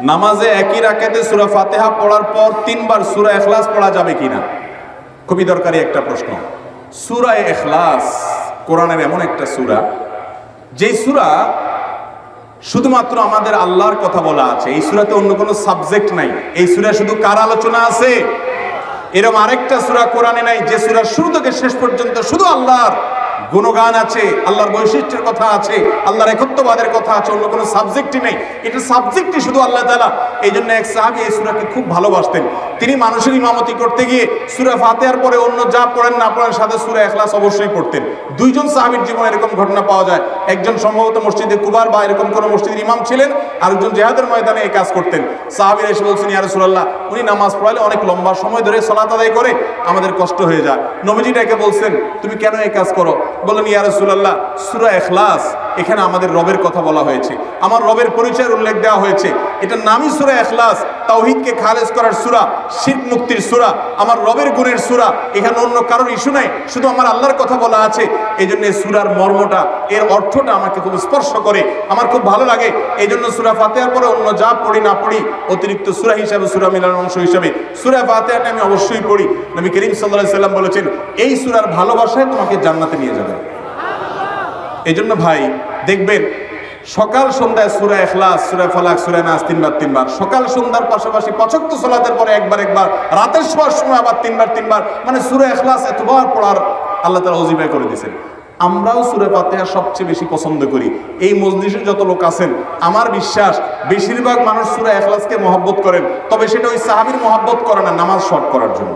নামাজে একই রাকাতে সূরা ফাতিহা পড়ার পর 3 বার সূরা ইখলাস পড়া যাবে কিনা? খুবই দরকারি একটা প্রশ্ন। সূরা ইখলাস কোরআনের এমন একটা সূরা, যেই সূরা শুধুমাত্র আমাদের আল্লাহর কথা বলা আছে। এই সূরাতে অন্য কোনো সাবজেক্ট নাই। এই সূরা শুধু কার আলোচনা আছে? এরকম আরেকটা সূরা কোরআনে নাই যে সূরা শুরু থেকে শেষ পর্যন্ত শুধু আল্লাহর গুণগান আছে, আল্লাহর বৈশিষ্ট্যের কথা আছে, আল্লাহর একত্ববাদের কথা আছে, অন্য কোনো সাবজেক্টই নেই। এটা সাবজেক্টই শুধু আল্লাহ তাআলা। এই জন্য এক সাহাবী এই সূরাকে খুব ভালোবাসতেন। তিনি মানুষের ইমামতি করতে গিয়ে সূরা ফাতিহার পরে অন্য যা পড়েন না পড়েন সাথে সূরা ইখলাস অবশ্যই পড়তেন। দুইজন সাহাবীর জীবনে এরকম ঘটনা পাওয়া যায়। একজন সম্ভবত মসজিদে কুবার বা এরকম কোনো মসজিদের ইমাম ছিলেন, আরেকজন জিহাদের ময়দানে এই কাজ করতেন। সাহাবীরা এসে বলছেন, ইয়া রাসূলুল্লাহ, উনি নামাজ পড়ালে অনেক লম্বা সময় ধরে সালাত আদায় করে, আমাদের কষ্ট হয়ে যায়। নবীজি ডেকে বলছেন, তুমি কেন এই কাজ করো? বললেন, ইয়া রাসূলুল্লাহ, সূরা ইখলাস, এখানে আমাদের রবের কথা বলা হয়েছে, আমার রবের পরিচয়ের উল্লেখ দেওয়া হয়েছে। এটার নামই সূরা ইখলাস, তাওহীদকে খালেজ করার সূরা, শিরক মুক্তির সূরা, আমার রবের গুণের সূরা। এখানে অন্য কারোর ইস্যু নাই, শুধু আমার আল্লাহর কথা বলা আছে। এই জন্য এই সূরার মর্মটা, এর অর্থটা আমাকে খুব স্পর্শ করে, আমার খুব ভালো লাগে। এই জন্য সূরা ফাতিহার পরে অন্য যা পড়ি না পড়ি, অতিরিক্ত সূরা হিসাবে, সূরা মিলানোর অংশ হিসাবে সূরা ফাতিহাটা আমি অবশ্যই পড়ি। নবী করিম সাল্লাল্লাহু আলাইহি সাল্লাম বলেছেন, এই সূরার ভালোবাসায় তোমাকে জান্নাতে নিয়ে যাবে। এই জন্য ভাই দেখবেন সকাল সন্ধ্যায় সূরা ইখলাস, সূরা ফালাক, সূরা নাস 3 বার, সকাল সন্ধ্যার পাশাপাশি 5 ওয়াক্ত সালাতের পরে একবার, রাতের শোয়ার সময় আবার 3 বার, মানে সূরা ইখলাস এতবার পড়ার আল্লাহ তাআলা ওজিফা করে দিয়েছেন। আমরাও সূরা ফাতিহা সবচেয়ে বেশি পছন্দ করি। এই মজলিসে যত লোক আছেন, আমার বিশ্বাস বেশিরভাগ মানুষ সূরা ইখলাসকে মহব্বত করেন, তবে সেটা ওই সাহাবীর মহব্বত করে না, নামাজ শর্ট করার জন্য।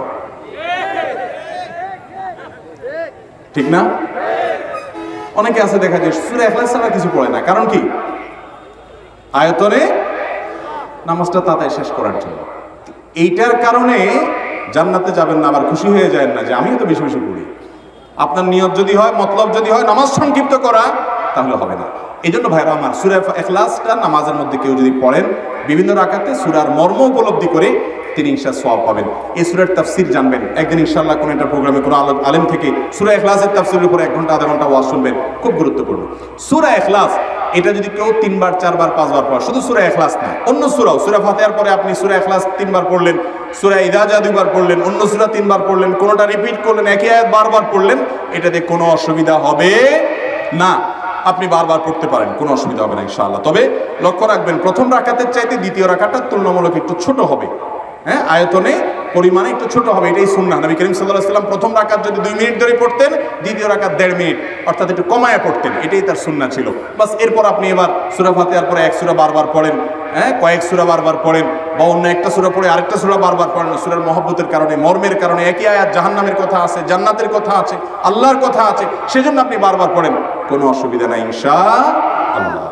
ঠিক না? অনেকে আছে দেখা যায় সূরা ইখলাস ছাড়া কিছু পড়ে না। কারণ কি? আয়তনে নামাজটা তাড়াতাড়ি শেষ করার জন্য। এইটার কারণে জান্নাতে যাবেন না, আবার খুশি হয়ে যায় না যে আমিও তো বেশি বেশি পড়ি। আপনার নিয়ত যদি হয়, মতলব যদি হয় নামাজ সংক্ষিপ্ত করা, তাহলে হবে না। এই জন্য ভাইরা আমার, সূরা ইখলাসটা নামাজের মধ্যে কেউ যদি পড়েন, বিভিন্ন রাকাতে সূরার মর্ম উপলব্ধি করে তিনি ইনশাআল্লাহ সওয়াব পাবেন। এই সূরার তাফসীর জানবেন। একদিন ইনশাআল্লাহ কোন একটা প্রোগ্রামে কোন আলেম থেকে সূরা ইখলাসের তাফসীরের উপর 1 ঘন্টা আধা ঘন্টা ওয়াজ শুনবেন, খুব গুরুত্বপূর্ণ। সূরা ইখলাস এটা যদি কেউ 3 বার 4 বার 5 বার পড়ে, শুধু সূরা ইখলাস না, অন্য সূরাও, সূরা ফাতিহার পরে আপনি সূরা ইখলাস 3 বার পড়লেন, সূরা ইযা জা 2 বার পড়লেন, অন্য সূরা 3 বার পড়লেন, কোনটা রিপিট করলেন, একই আয়াত বারবার পড়লেন, এটাতে কোনো অসুবিধা হবে না। আপনি বারবার পড়তে পারেন, কোনো অসুবিধা হবে না ইনশাআল্লাহ। তবে লক্ষ্য রাখবেন, প্রথম রাকাতের চাইতে দ্বিতীয় রাকাতটা তুলনামূলক একটু ছোট হবে। হ্যাঁ, আয়তনে পরিমাণে একটু ছোট হবে, এটাই সুন্নাহ। নবী করিম সাল্লাল্লাহু আলাইহি ওয়াসাল্লাম প্রথম রাকাত যদি 2 মিনিট ধরে পড়তেন, দ্বিতীয় রাকাত 1.5 মিনিট, অর্থাৎ একটু কমায়া পড়তেন, এটাই তার সুন্নাহ ছিল। বাস এরপর আপনি এবার সূরা ফাতিহার পরে 1 সূরা বারবার পড়েন, হ্যাঁ, কয়েক সূরা বারবার পড়েন, বা অন্য একটা সূরা পড়ে আরেকটা সূরা বারবার পড়েন। সূরার মহব্বতের কারণে, মর্মের কারণে, একই আয়াত জাহান্নামের কথা আছে, জান্নাতের কথা আছে, আল্লাহর কথা আছে, সেজন্য আপনি বারবার পড়েন, কোনো অসুবিধা নাই ইনশাআল্লাহ।